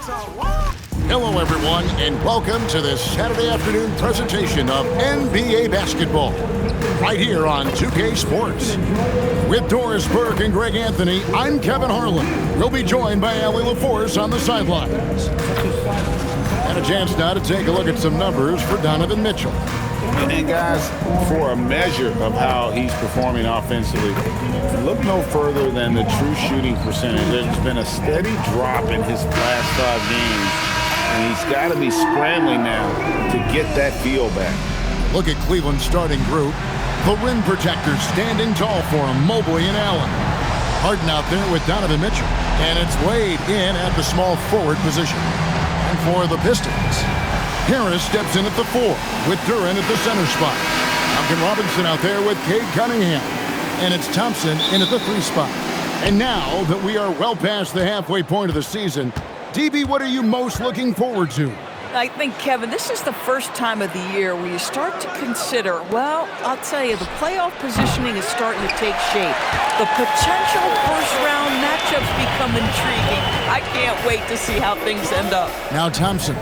Hello, everyone, and welcome to this Saturday afternoon presentation of NBA basketball, right here on 2K Sports. With Doris Burke and Greg Anthony, I'm Kevin Harlan. We'll be joined by Allie LaForce on the sidelines. And a chance now to take a look at some numbers for Donovan Mitchell. And guys, for a measure of how he's performing offensively, look no further than the true shooting percentage. There's been a steady drop in his last 5 games, and he's got to be scrambling now to get that feel back. Look at Cleveland's starting group. The rim protectors standing tall for him, Mobley and Allen. Harden out there with Donovan Mitchell, and it's Wade in at the small forward position. And for the Pistons, Harris steps in at the 4 with Duran at the center spot. Duncan Robinson out there with Cade Cunningham. And it's Thompson in at the 3 spot. And now that we are well past the halfway point of the season, DB, what are you most looking forward to? I think, Kevin, this is the first time of the year where you start to consider, well, I'll tell you, the playoff positioning is starting to take shape. The potential first-round matchups become intriguing. I can't wait to see how things end up. Now Thompson.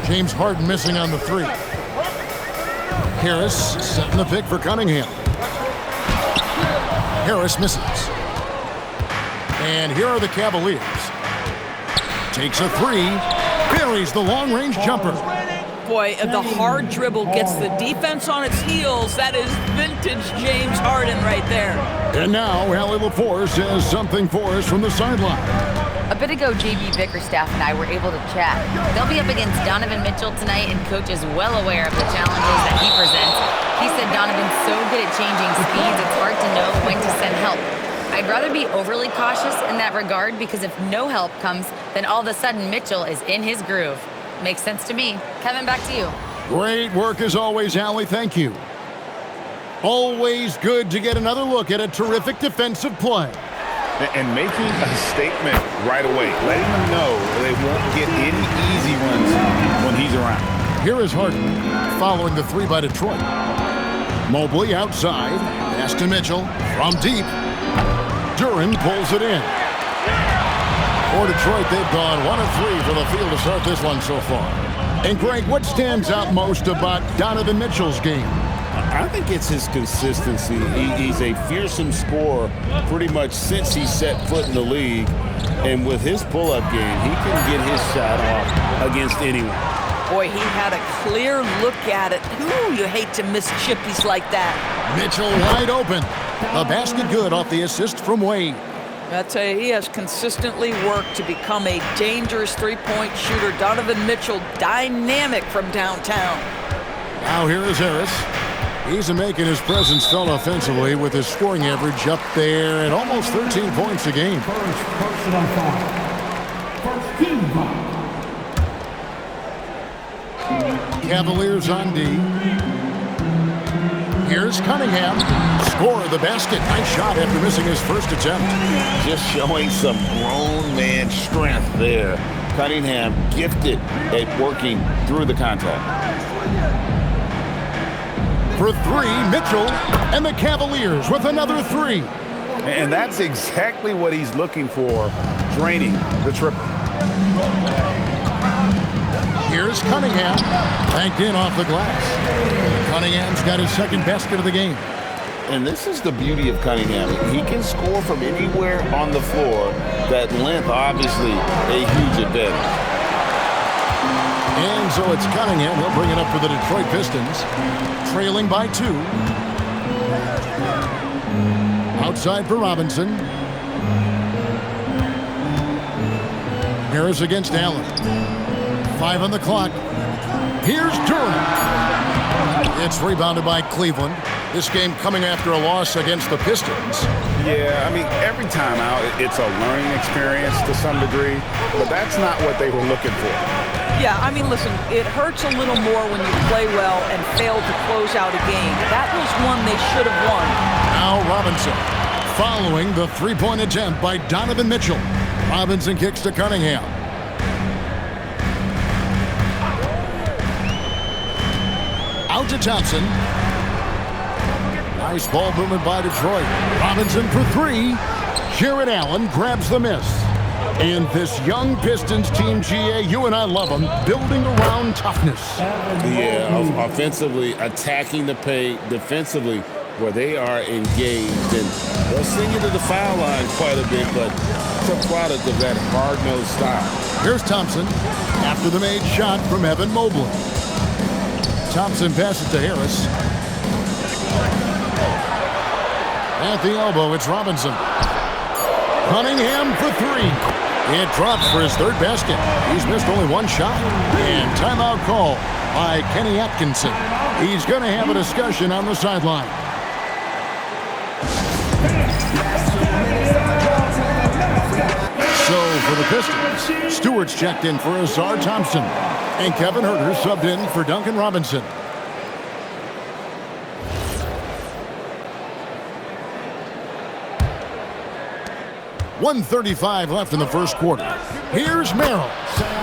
James Harden missing on the 3. Harris setting the pick for Cunningham. Harris misses. And here are the Cavaliers. Takes a 3. Buries the long-range jumper. Boy, the hard dribble gets the defense on its heels. That is vintage James Harden right there. And now Allie LaForce has something for us from the sideline. A bit ago, JB Bickerstaff and I were able to chat. They'll be up against Donovan Mitchell tonight, and Coach is well aware of the challenges that he presents. He said Donovan's so good at changing speeds, it's hard to know when to send help. I'd rather be overly cautious in that regard, because if no help comes, then all of a sudden Mitchell is in his groove. Makes sense to me. Kevin, back to you. Great work as always, Allie. Thank you. Always good to get another look at a terrific defensive play. And making a statement right away, letting them know they won't get any easy ones when he's around. Here is Harden following the 3 by Detroit. Mobley outside. Pass to Mitchell from deep. Duran pulls it in. For Detroit, they've gone 1 of 3 for the field to start this one so far. And Greg, what stands out most about Donovan Mitchell's game? I think it's his consistency. He's a fearsome scorer pretty much since he set foot in the league. And with his pull-up game, he can get his shot off against anyone. Boy, he had a clear look at it. Ooh, you hate to miss chippies like that. Mitchell wide open. The basket good off the assist from Wade. I tell you, he has consistently worked to become a dangerous three-point shooter. Donovan Mitchell, dynamic from downtown. Now here is Harris. He's making his presence felt offensively with his scoring average up there at almost 13 points a game. Cavaliers on D. Here's Cunningham. Score of the basket. Nice shot after missing his first attempt. Just showing some grown man strength there. Cunningham gifted at working through the contact. For 3, Mitchell, and the Cavaliers with another 3. And that's exactly what he's looking for, draining the triple. Here's Cunningham, banked in off the glass. Cunningham's got his second basket of the game. And this is the beauty of Cunningham. He can score from anywhere on the floor. That length, obviously, a huge advantage. And so it's Cunningham. He'll bring it up for the Detroit Pistons, trailing by 2. Outside for Robinson. Harris against Allen. 5 on the clock. Here's Duran. It's rebounded by Cleveland. This game coming after a loss against the Pistons. Yeah, I mean, every time out, it's a learning experience to some degree, but that's not what they were looking for. Yeah, I mean, listen, it hurts a little more when you play well and fail to close out a game. That was one they should have won. Now Robinson, following the 3-point attempt by Donovan Mitchell. Robinson kicks to Cunningham. Out to Thompson. Nice ball movement by Detroit. Robinson for 3. Jared Allen grabs the miss. And this young Pistons team, GA, you and I love them, building around toughness. Yeah, offensively, attacking the paint, defensively, where they are engaged. And they'll send you to the foul line quite a bit, but it's a product of that hard-nosed style. Here's Thompson after the made shot from Evan Mobley. Thompson passes to Harris. At the elbow, it's Robinson. Cunningham for three. It drops for his third basket. He's missed only one shot. And timeout call by Kenny Atkinson. He's going to have a discussion on the sideline. So for the Pistons, Stewart's checked in for Azar Thompson. And Kevin Huerter subbed in for Duncan Robinson. .135 left in the first quarter. Here's Merrill.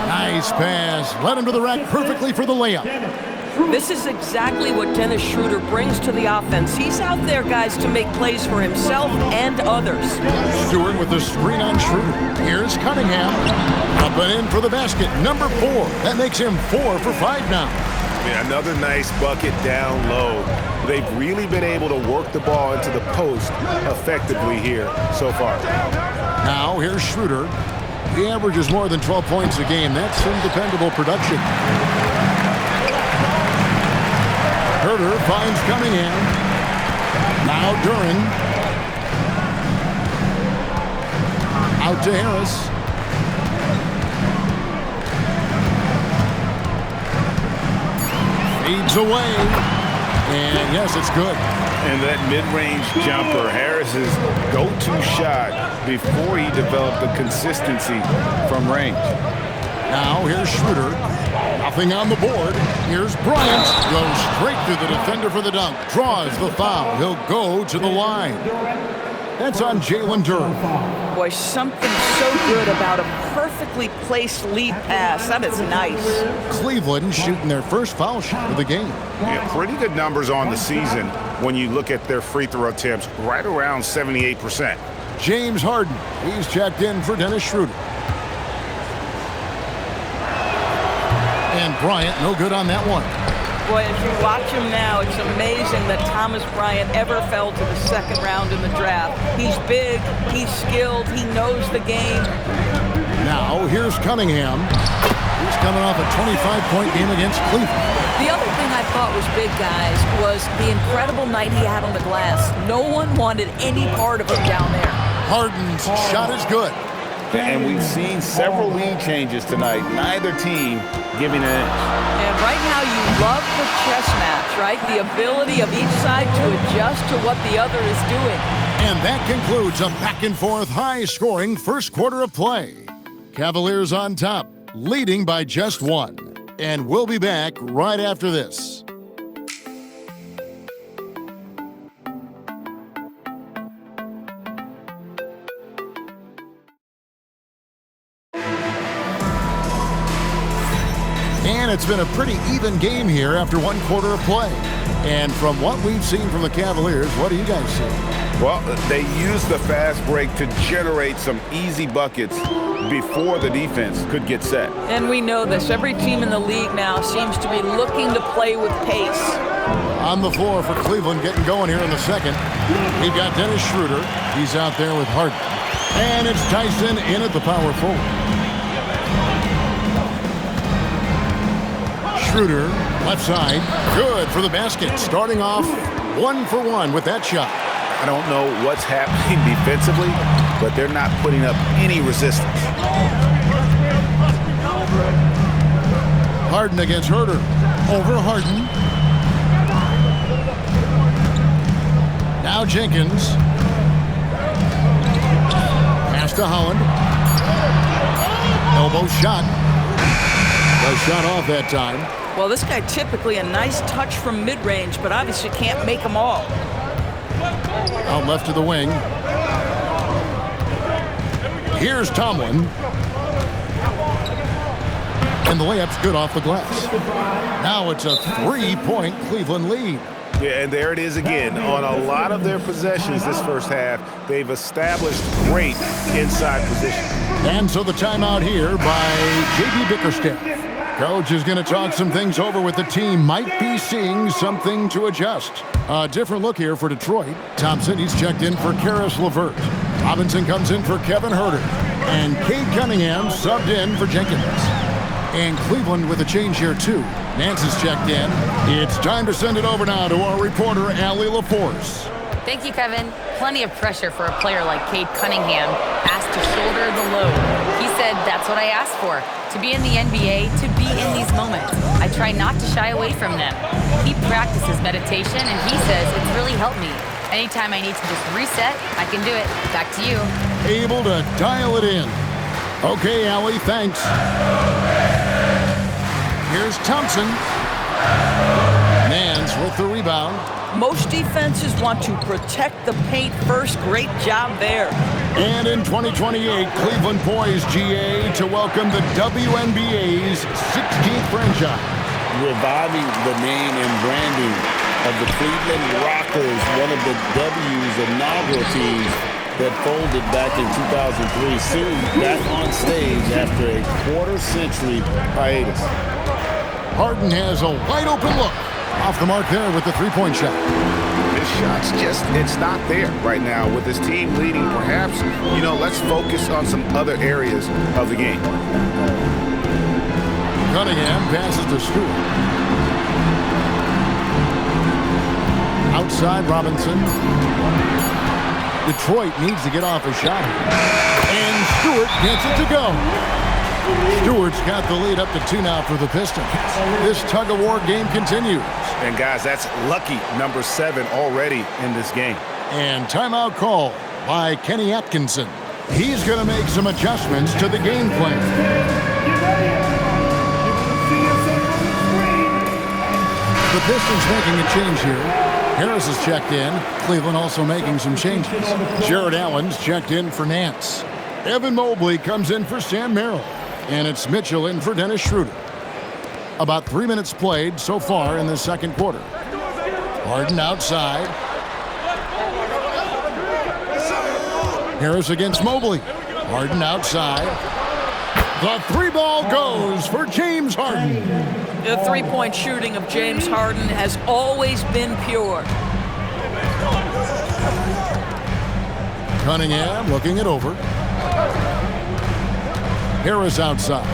Nice pass. Led him to the rack perfectly for the layup. This is exactly what Dennis Schroeder brings to the offense. He's out there, guys, to make plays for himself and others. Stewart with the screen on Schroeder. Here's Cunningham. Up and in for the basket. Number 4. That makes him 4 for 5 now. Yeah, another nice bucket down low. They've really been able to work the ball into the post effectively here so far. Now here's Schroeder. He averages more than 12 points a game. That's some dependable production. Huerter finds Cunningham. Now Duran. Out to Harris. Feeds away. And yes, it's good. And that mid-range jumper, Harris's go-to shot before he developed the consistency from range. Now here's Schroeder. Nothing on the board. Here's Bryant. Goes straight through the defender for the dunk. Draws the foul. He'll go to the line. That's on Jalen Duran. Boy, something so good about a perfectly placed lead pass. That is nice. Cleveland shooting their first foul shot of the game. Yeah, pretty good numbers on the season when you look at their free throw attempts, right around 78%. James Harden. He's checked in for Dennis Schroeder. And Bryant, no good on that one. Boy, as you watch him now, it's amazing that Thomas Bryant ever fell to the second round in the draft. He's big, he's skilled, he knows the game. Now, here's Cunningham. He's coming off a 25-point game against Cleveland. The other thing I thought was big, guys, was the incredible night he had on the glass. No one wanted any part of him down there. Harden's shot is good. And we've seen several lead changes tonight. Neither team giving an inch. And right now you love the chess match, right? The ability of each side to adjust to what the other is doing. And that concludes a back-and-forth, high-scoring first quarter of play. Cavaliers on top, leading by just 1. And we'll be back right after this. And it's been a pretty even game here after 1 quarter of play. And from what we've seen from the Cavaliers, what do you guys see? Well, they used the fast break to generate some easy buckets before the defense could get set. And we know this. Every team in the league now seems to be looking to play with pace. On the floor for Cleveland, getting going here in the second. We've got Dennis Schroeder. He's out there with Harden. And it's Tyson in at the power forward. Schroeder, left side, good for the basket. Starting off 1 for 1 with that shot. I don't know what's happening defensively, but they're not putting up any resistance. Harden against Huerter. Over Harden. Now Jenkins. Pass to Holland. Elbow shot. No shot off that time. Well, this guy typically a nice touch from mid-range, but obviously can't make them all. Out left to the wing. Here's Tomlin. And the layup's good off the glass. Now it's a 3-point Cleveland lead. Yeah, and there it is again. On a lot of their possessions this first half, they've established great inside position. And so the timeout here by J.B. Bickerstaff. Coach is going to talk some things over with the team. Might be seeing something to adjust. A different look here for Detroit. Thompson, he's checked in for Karis LeVert. Robinson comes in for Kevin Huerter. And Cade Cunningham subbed in for Jenkins. And Cleveland with a change here, too. Nance is checked in. It's time to send it over now to our reporter, Allie LaForce. Thank you, Kevin. Plenty of pressure for a player like Cade Cunningham, asked to shoulder the load. He said, that's what I asked for, to be in the NBA, to be in these moments. I try not to shy away from them. He practices meditation, and he says it's really helped me. Anytime I need to just reset, I can do it. Back to you. Able to dial it in. Okay, Allie, thanks. Here's Thompson. Nance with the rebound. Most defenses want to protect the paint first. Great job there. And in 2028, Cleveland poised, GA, to welcome the WNBA's 16th franchise. Reviving the name and branding of the Cleveland Rockers, one of the W's inaugural teams that folded back in 2003, soon back on stage after a quarter-century hiatus. Harden has a wide-open look. Off the mark there with the three-point shot. This shot's just, it's not there right now. With his team leading, perhaps, let's focus on some other areas of the game. Cunningham passes to Stewart. Outside Robinson. Detroit needs to get off a shot. And Stewart gets it to go. Stewart's got the lead up to 2 now for the Pistons. This tug-of-war game continues. And, guys, that's lucky number 7 already in this game. And timeout call by Kenny Atkinson. He's going to make some adjustments to the game plan. The Pistons making a change here. Harris is checked in. Cleveland also making some changes. Jared Allen's checked in for Nance. Evan Mobley comes in for Sam Merrill. And it's Mitchell in for Dennis Schroeder. About 3 minutes played so far in the second quarter. Harden outside. Harris against Mobley. Harden outside. The 3-ball goes for James Harden. The three-point shooting of James Harden has always been pure. Cunningham looking it over. Harris outside.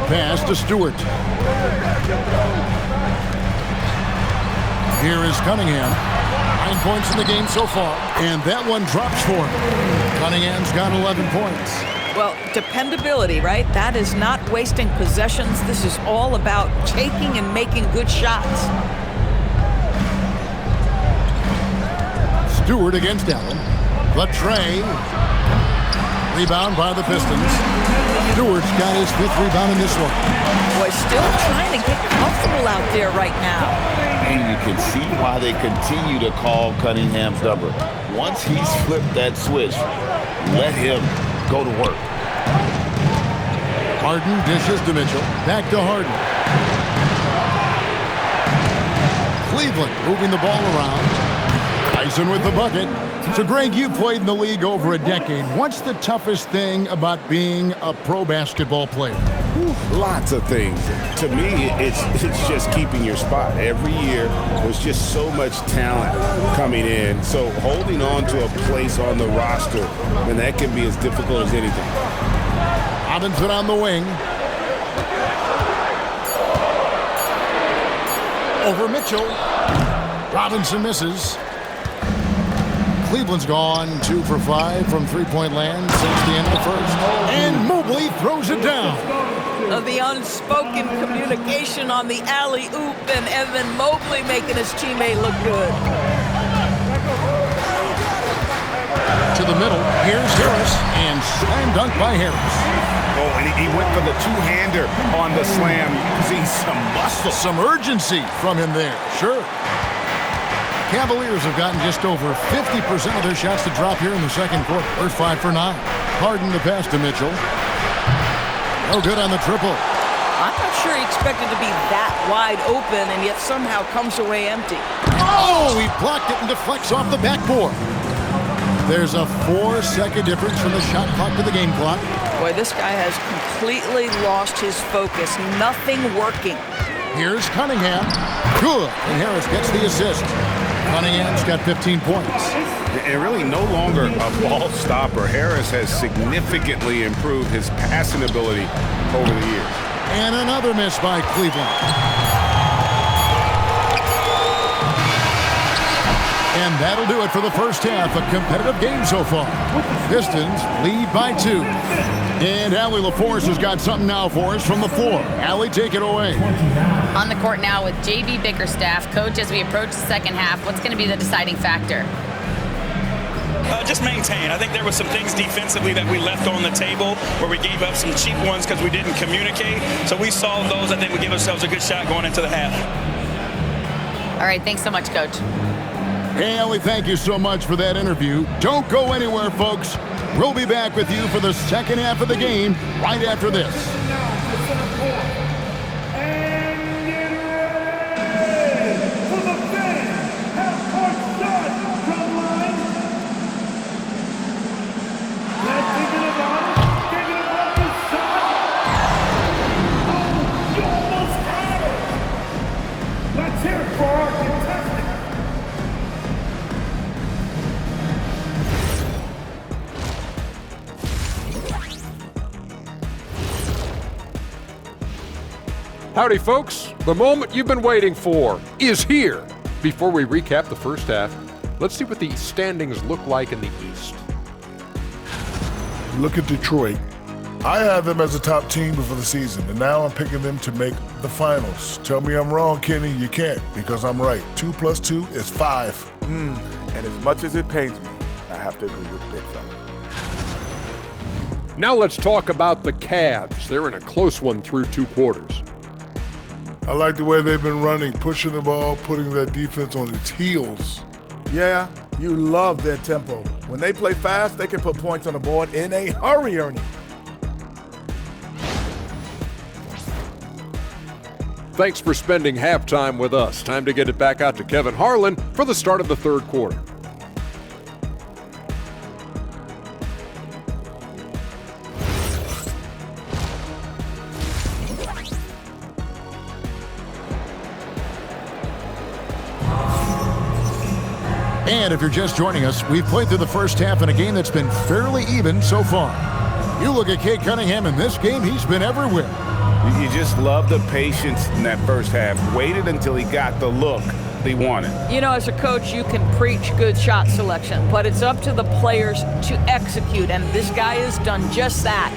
Pass to Stewart. Here is Cunningham. 9 points in the game so far. And that one drops for him. Cunningham's got 11 points. Well, dependability, right? That is not wasting possessions. This is all about taking and making good shots. Stewart against Allen. The tray. Rebound by the Pistons. Stewart's got his 5th rebound in this one. Boy, still trying to get comfortable out there right now. And you can see why they continue to call Cunningham's number. Once he's flipped that switch, let him go to work. Harden dishes to Mitchell. Back to Harden. Cleveland moving the ball around. Tyson with the bucket. So, Greg, you played in the league over a decade. What's the toughest thing about being a pro basketball player? Lots of things. To me, it's just keeping your spot. Every year, there's just so much talent coming in. So holding on to a place on the roster, and that can be as difficult as anything. Robinson on the wing. Over Mitchell. Robinson misses. Cleveland's gone 2 for 5 from three-point land since the end of the first. And Mobley throws it down. The unspoken communication on the alley-oop, and Evan Mobley making his teammate look good. To the middle, here's Harris, and slam dunk by Harris. Oh, and he went for the two-hander on the slam. You can see some muscle. Some urgency from him there, sure. Cavaliers have gotten just over 50% of their shots to drop here in the second quarter. They're 5 for 9. Harden the pass to Mitchell. No good on the triple. I'm not sure he expected to be that wide open and yet somehow comes away empty. Oh, he blocked it and deflects off the backboard. There's a 4-second difference from the shot clock to the game clock. Boy, this guy has completely lost his focus. Nothing working. Here's Cunningham. Good. And Harris gets the assist. Cunningham's got 15 points. And really no longer a ball stopper. Harris has significantly improved his passing ability over the years. And another miss by Cleveland. And that'll do it for the first half. A competitive game so far. Pistons lead by 2. And Allie LaForce has got something now for us from the floor. Allie, take it away. On the court now with JB Bickerstaff. Coach, as we approach the second half, what's going to be the deciding factor? Just maintain. I think there were some things defensively that we left on the table where we gave up some cheap ones because we didn't communicate. So we solved those. I think we give ourselves a good shot going into the half. All right, thanks so much, Coach. Hey, Ellie, thank you so much for that interview. Don't go anywhere, folks. We'll be back with you for the second half of the game right after this. Howdy, folks. The moment you've been waiting for is here. Before we recap the first half, let's see what the standings look like in the East. Look at Detroit. I had them as a top team before the season, and now I'm picking them to make the finals. Tell me I'm wrong, Kenny. You can't, because I'm right. 2 + 2 is 5. And as much as it pains me, I have to agree with Big Fella. Now let's talk about the Cavs. They're in a close one through 2 quarters. I like the way they've been running, pushing the ball, putting that defense on its heels. Yeah, you love their tempo. When they play fast, they can put points on the board in a hurry, Ernie. Thanks for spending halftime with us. Time to get it back out to Kevin Harlan for the start of the third quarter. And if you're just joining us, we've played through the first half in a game that's been fairly even so far. You look at Cade Cunningham in this game, he's been everywhere. You just love the patience in that first half. Waited until he got the look he wanted. You know, as a coach, you can preach good shot selection, but it's up to the players to execute, and this guy has done just that.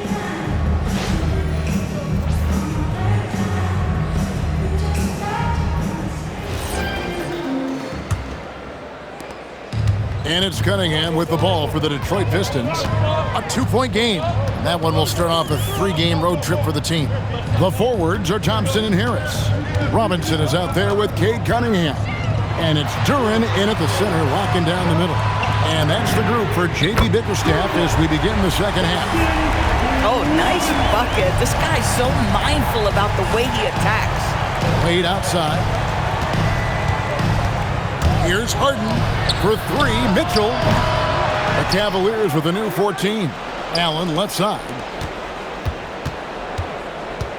And it's Cunningham with the ball for the Detroit Pistons. A 2-point game. And that one will start off a 3-game road trip for the team. The forwards are Thompson and Harris. Robinson is out there with Cade Cunningham. And it's Duran in at the center, locking down the middle. And that's the group for JB Bickerstaff as we begin the second half. Oh, nice bucket. This guy's so mindful about the way he attacks. Played outside. Here's Harden for 3. Mitchell. The Cavaliers with a new 14. Allen left side.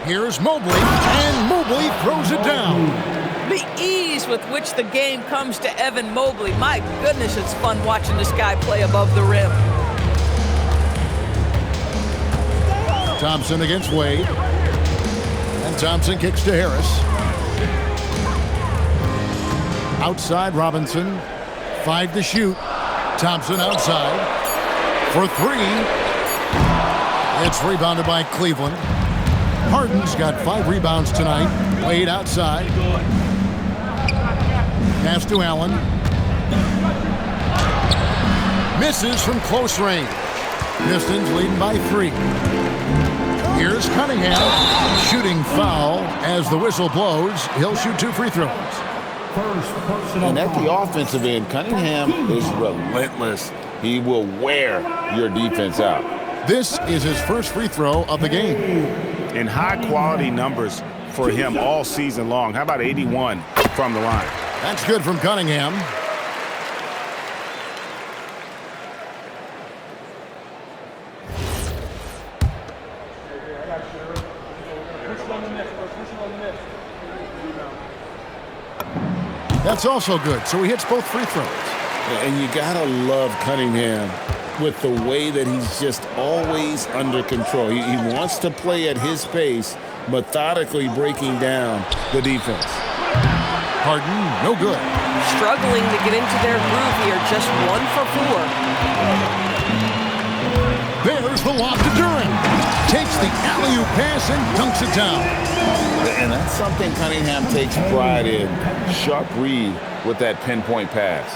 Here's Mobley, and Mobley throws it down. The ease with which the game comes to Evan Mobley. My goodness, it's fun watching this guy play above the rim. Thompson against Wade. And Thompson kicks to Harris. Outside Robinson. 5 to shoot. Thompson outside. For 3. It's rebounded by Cleveland. Harden's got 5 rebounds tonight. Wade outside. Pass to Allen. Misses from close range. Pistons leading by 3. Here's Cunningham. Shooting foul as the whistle blows. He'll shoot 2 free throws. And at the offensive end, Cunningham is relentless. He will wear your defense out. This is his first free throw of the game. And high-quality numbers for him all season long. How about 81 from the line? That's good from Cunningham. That's also good, so he hits both free throws. And you gotta love Cunningham with the way that he's just always under control. He wants to play at his pace, methodically breaking down the defense. Harden, no good. Struggling to get into their groove here, just 1 for 4. There's the lob to Duran. Takes the alley-oop pass and dunks it down. And that's something Cunningham takes pride in. Sharp read with that pinpoint pass.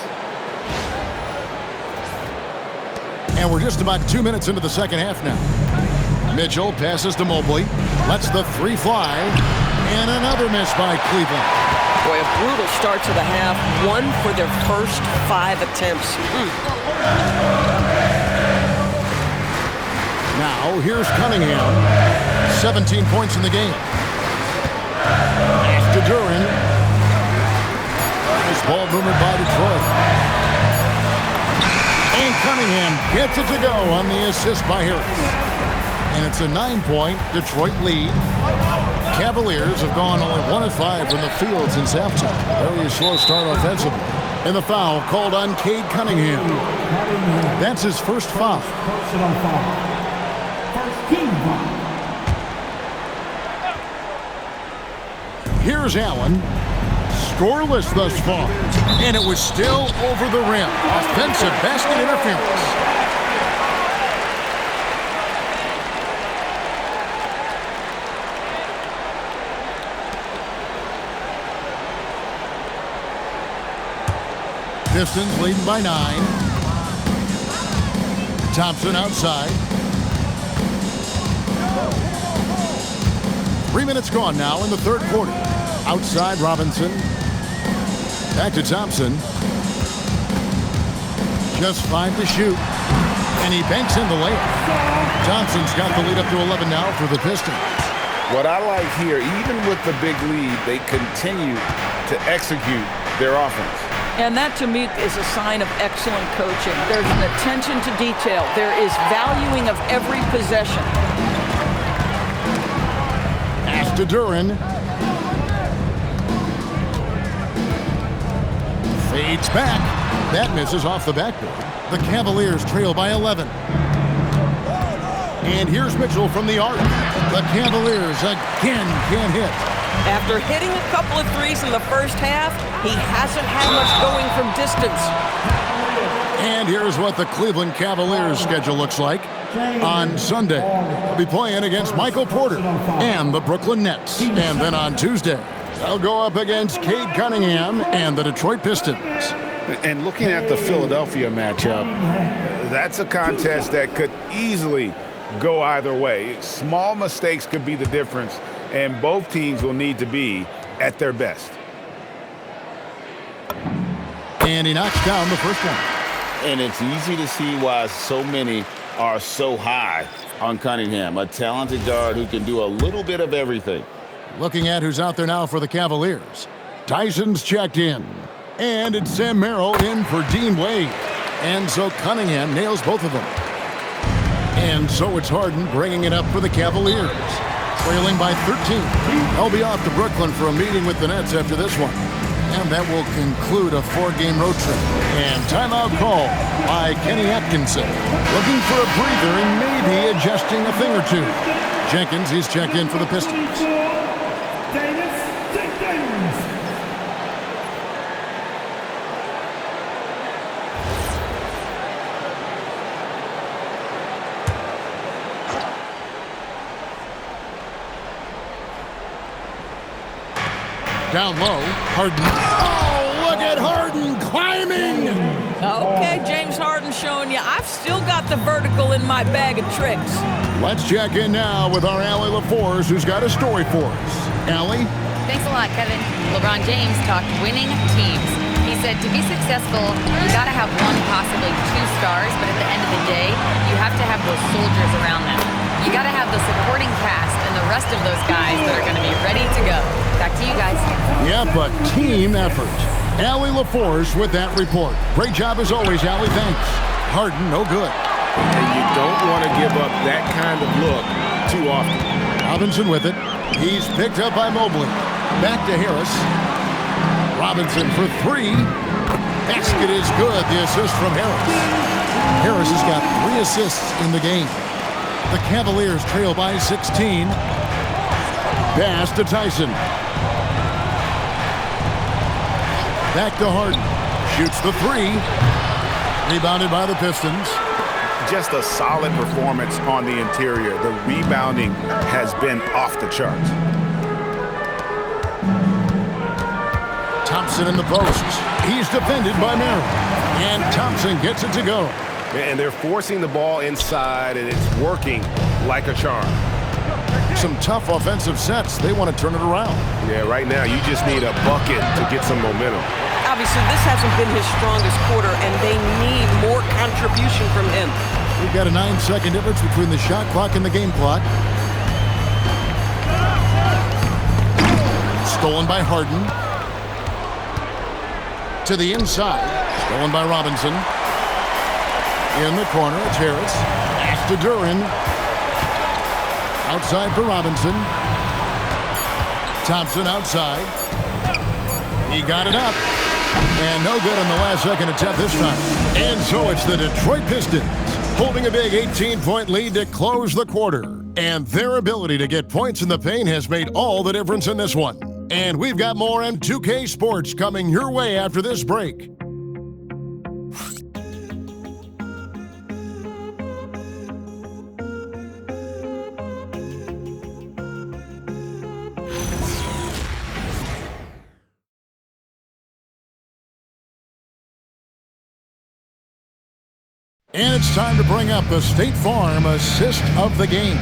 And we're just about 2 minutes into the second half now. Mitchell passes to Mobley. Lets the three fly. And another miss by Cleveland. Boy, a brutal start to the half. 1 for their first 5 attempts. Now, here's Cunningham. 17 points in the game. After Duran. Nice ball movement by Detroit. And Cunningham gets it to go on the assist by Harris. And it's a 9-point Detroit lead. Cavaliers have gone only 1 of 5 from the field since halftime. Very slow start offensively. And the foul called on Cade Cunningham. That's his first foul. Here's Allen. Scoreless thus far. And it was still over the rim. Offensive basket interference. Pistons leading by 9. Thompson outside. 3 minutes gone now in the third quarter. Outside Robinson. Back to Thompson. Just 5 to shoot. And he banks in the layup. Thompson's got the lead up to 11 now for the Pistons. What I like here, even with the big lead, they continue to execute their offense. And that, to me, is a sign of excellent coaching. There's an attention to detail. There is valuing of every possession. Pass to Duran. Fades back. That misses off the backboard. The Cavaliers trail by 11. And here's Mitchell from the arc. The Cavaliers again can't hit. After hitting a couple of threes in the first half, he hasn't had much going from distance. And here's what the Cleveland Cavaliers schedule looks like. On Sunday, they'll be playing against Michael Porter and the Brooklyn Nets. And then on Tuesday, they'll go up against Cade Cunningham and the Detroit Pistons. And looking at the Philadelphia matchup, that's a contest that could easily go either way. Small mistakes could be the difference, and both teams will need to be at their best. And he knocks down the first one. And it's easy to see why so many are so high on Cunningham, a talented guard who can do a little bit of everything. Looking at who's out there now for the Cavaliers. Tyson's checked in. And it's Sam Merrill in for Dean Wade. And so Cunningham nails both of them. And so it's Harden bringing it up for the Cavaliers. Trailing by 13. They'll be off to Brooklyn for a meeting with the Nets after this one. And that will conclude a 4-game road trip. And timeout call by Kenny Atkinson. Looking for a breather and maybe adjusting a thing or two. Jenkins, he's checked in for the Pistons. Down low, Harden. Oh, look at Harden climbing! Okay, James Harden showing you I've still got the vertical in my bag of tricks. Let's check in now with our Allie LaForce, who's got a story for us. Allie? Thanks a lot, Kevin. LeBron James talked winning teams. He said to be successful, you got to have 1, possibly 2 stars, but at the end of the day, you have to have those soldiers around them. You got to have the supporting cast and the rest of those guys that are going to be ready to go. Back to you guys. Yep, a team effort. Allie LaForce with that report. Great job as always, Allie. Thanks. Harden, no good. And you don't want to give up that kind of look too often. Robinson with it. He's picked up by Mobley. Back to Harris. Robinson for three. Basket is good. The assist from Harris. Harris has got 3 assists in the game. The Cavaliers trail by 16. Pass to Tyson. Back to Harden. Shoots the 3. Rebounded by the Pistons. Just a solid performance on the interior. The rebounding has been off the charts. Thompson in the post. He's defended by Merrill. And Thompson gets it to go. And they're forcing the ball inside, and it's working like a charm. Some tough offensive sets. They want to turn it around. Yeah, right now you just need a bucket to get some momentum. Obviously, this hasn't been his strongest quarter, and they need more contribution from him. We've got a 9-second difference between the shot clock and the game clock. Stolen by Harden. To the inside. Stolen by Robinson. In the corner, it's Harris. Pass to Duran. Outside for Robinson. Thompson outside. He got it up. And no good on the last second attempt this time. And so it's the Detroit Pistons holding a big 18-point lead to close the quarter. And their ability to get points in the paint has made all the difference in this one. And we've got more M2K Sports coming your way after this break. And it's time to bring up the State Farm assist of the game.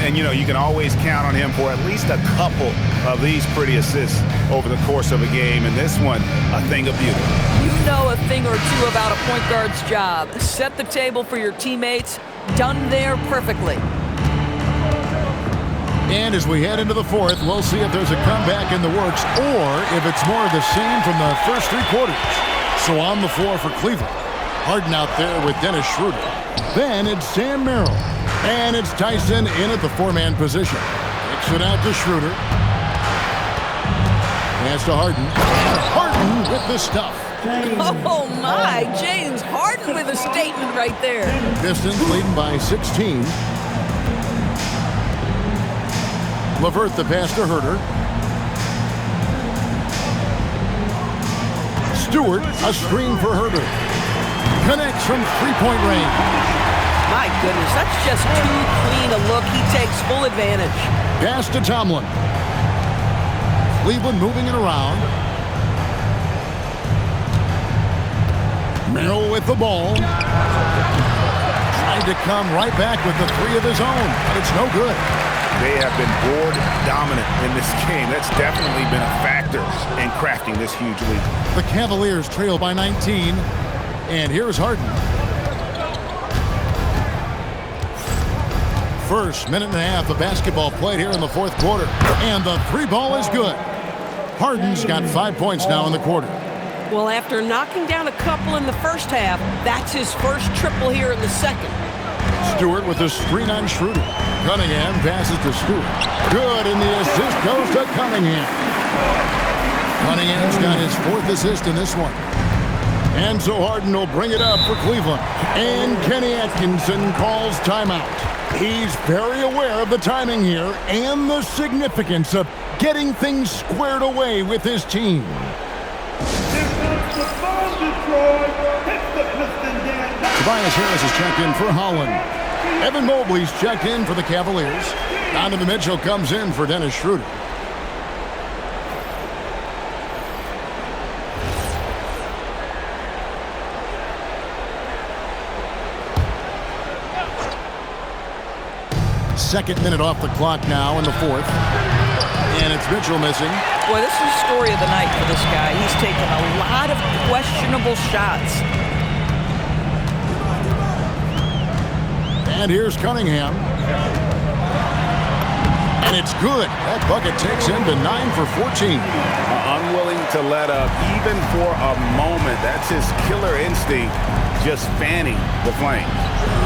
And, you know, you can always count on him for at least a couple of these pretty assists over the course of a game. And this one, a thing of beauty. You know a thing or two about a point guard's job. Set the table for your teammates. Done there perfectly. And as we head into the fourth, we'll see if there's a comeback in the works or if it's more of the same from the first 3 quarters. So on the floor for Cleveland. Harden out there with Dennis Schroeder. Then it's Sam Merrill. And it's Tyson in at the 4-man position. Kicks it out to Schroeder. Pass to Harden. Harden with the stuff. Oh, my. James Harden with a statement right there. Pistons leading by 16. LeVert the pass to Herter. Stewart, a screen for Herter. Connects from 3-point range. My goodness, that's just too clean a look. He takes full advantage. Pass to Tomlin. Cleveland moving it around. Merrill with the ball. Tried to come right back with the 3 of his own, but it's no good. They have been board dominant in this game. That's definitely been a factor in crafting this huge lead. The Cavaliers trail by 19. And here's Harden. First minute and a half of basketball played here in the fourth quarter. And the 3 ball is good. Harden's got 5 points now in the quarter. Well, after knocking down a couple in the first half, that's his first triple here in the second. Stewart with a screen on Schroeder. Cunningham passes to Stewart. Good, and the assist goes to Cunningham. Cunningham's got his 4th assist in this one. And so Harden will bring it up for Cleveland. And Kenny Atkinson calls timeout. He's very aware of the timing here and the significance of getting things squared away with his team. Tobias Harris is checked in for Holland. Evan Mobley's checked in for the Cavaliers. Donovan Mitchell comes in for Dennis Schroeder. Second minute off the clock now in the fourth. And it's Mitchell missing. Boy, this is the story of the night for this guy. He's taken a lot of questionable shots. And here's Cunningham. And it's good. That bucket takes him to 9 for 14. Unwilling to let up even for a moment. That's his killer instinct. just fanning the flames.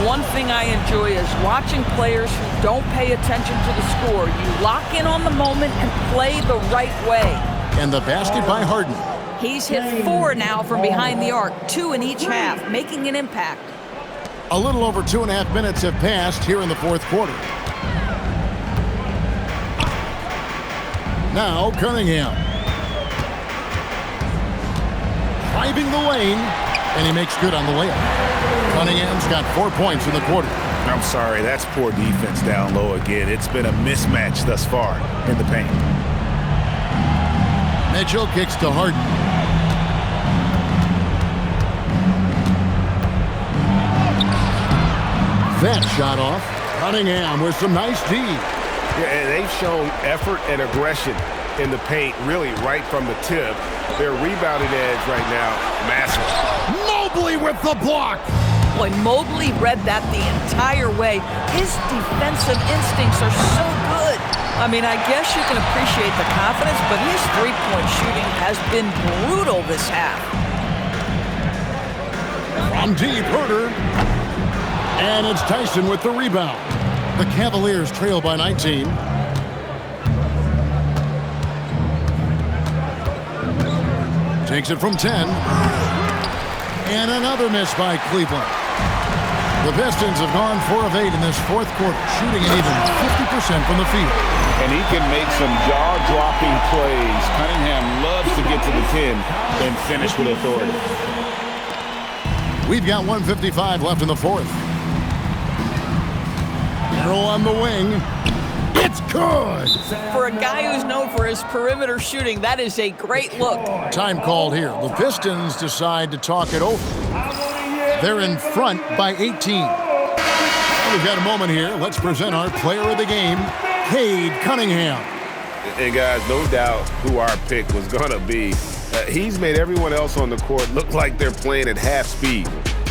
One thing I enjoy is watching players who don't pay attention to the score. You lock in on the moment and play the right way. And the basket by Harden. He's hit 4 now from behind the arc, 2 in each half, making an impact. A little over 2.5 minutes have passed here in the fourth quarter. Now Cunningham. Driving the lane, and he makes good on the layup. Cunningham's got 4 points in the quarter. I'm sorry, that's poor defense down low again. It's been a mismatch thus far in the paint. Mitchell kicks to Harden. That shot off. Cunningham with some nice D. Yeah, and they've shown effort and aggression in the paint, really right from the tip. Their rebounding edge right now, massive. Mobley with the block. Boy, Mobley read that the entire way. His defensive instincts are so good. I mean, I guess you can appreciate the confidence, but his three-point shooting has been brutal this half. From deep, Herter. And it's Tyson with the rebound. The Cavaliers trail by 19. Takes it from 10. And another miss by Cleveland. The Pistons have gone 4 of 8 in this fourth quarter, shooting an even 50% from the field. And he can make some jaw-dropping plays. Cunningham loves to get to the 10 and finish with authority. We've got 1:55 left in the fourth. Arrow on the wing. It's good! For a guy who's known for his perimeter shooting, that is a great look. Time called here. The Pistons decide to talk it over. They're in front by 18. We've got a moment here. Let's present our player of the game, Cade Cunningham. And guys, no doubt who our pick was going to be. He's made everyone else on the court look like they're playing at half speed.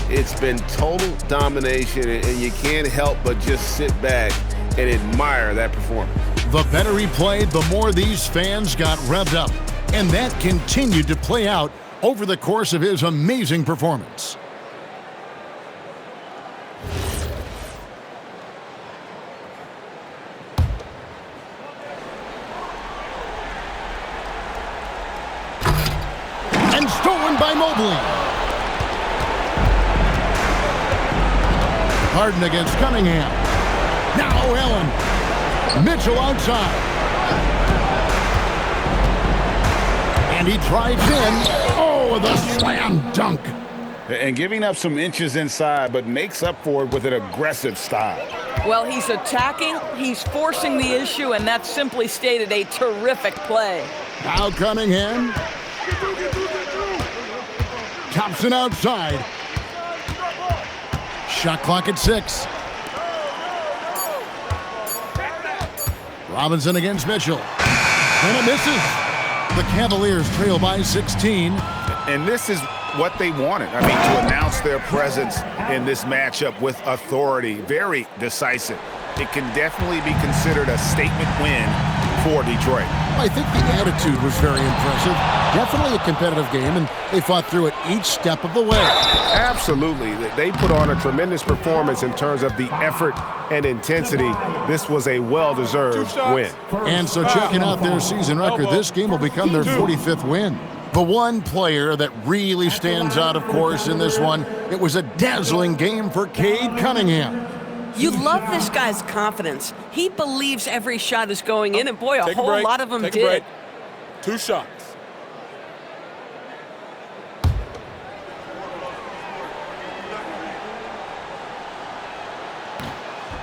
It's been total domination, and you can't help but just sit back and admire that performance. The better he played, the more these fans got revved up. And that continued to play out over the course of his amazing performance. And stolen by Mobley. Harden against Cunningham. Now Allen. Mitchell outside. And he drives in. Oh, the slam dunk. And giving up some inches inside, but makes up for it with an aggressive style. Well, he's attacking, he's forcing the issue, and that's simply stated a terrific play. Now Cunningham. Thompson outside. Shot clock at 6. Robinson against Mitchell. And it misses. The Cavaliers trail by 16. And this is what they wanted. I mean, to announce their presence in this matchup with authority. Very decisive. It can definitely be considered a statement win for Detroit. I think the attitude was very impressive. Definitely a competitive game, and they fought through it each step of the way. Absolutely. They put on a tremendous performance in terms of the effort and intensity. This was a well-deserved win. And so checking out their season record, this game will become their 45th win. The one player that really stands out, of course, in this one, it was a dazzling game for Cade Cunningham. You love this guy's confidence. He believes every shot is going in, and boy, a whole lot of them did. 2 shots.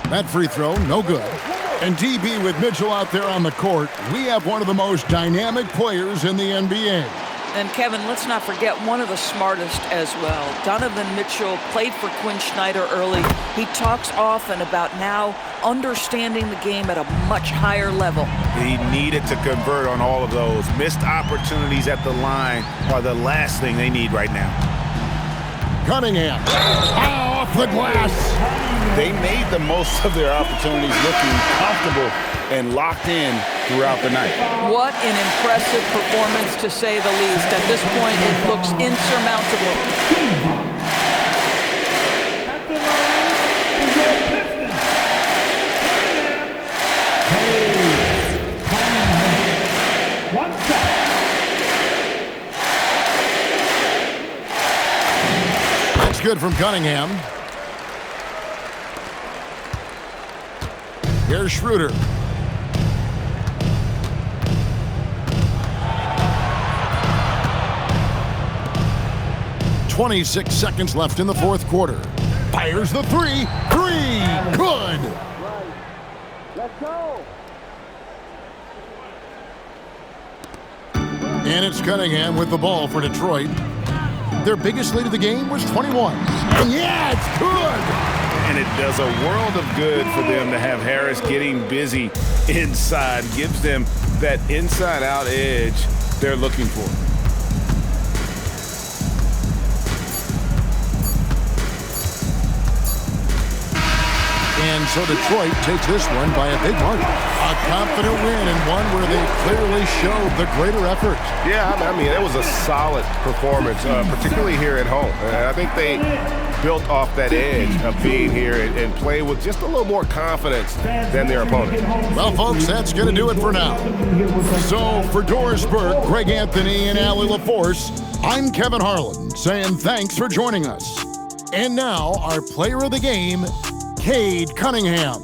That free throw, no good. And DB with Mitchell out there on the court, we have one of the most dynamic players in the NBA. And Kevin, let's not forget one of the smartest as well. Donovan Mitchell played for Quinn Snyder early. He talks often about now understanding the game at a much higher level. He needed to convert on all of those. Missed opportunities at the line are the last thing they need right now. Cunningham, off the glass. They made the most of their opportunities, looking comfortable and locked in throughout the night. What an impressive performance, to say the least. At this point, it looks insurmountable. good from Cunningham. Here's Schroeder. .26 seconds left in the fourth quarter. Fires the three. Good. Let's go. And it's Cunningham with the ball for Detroit. Their biggest lead of the game was 21. Yeah, it's good. And it does a world of good for them to have Harris getting busy inside. Gives them that inside-out edge they're looking for. And so Detroit takes this one by a big margin. A confident win and one where they clearly showed the greater effort. Yeah, I mean, it was a solid performance, particularly here at home. And I think they built off that edge of being here and play with just a little more confidence than their opponent. Well, folks, that's going to do it for now. So for Doris Burke, Greg Anthony, and Allie LaForce, I'm Kevin Harlan saying thanks for joining us. And now our player of the game, Cade Cunningham.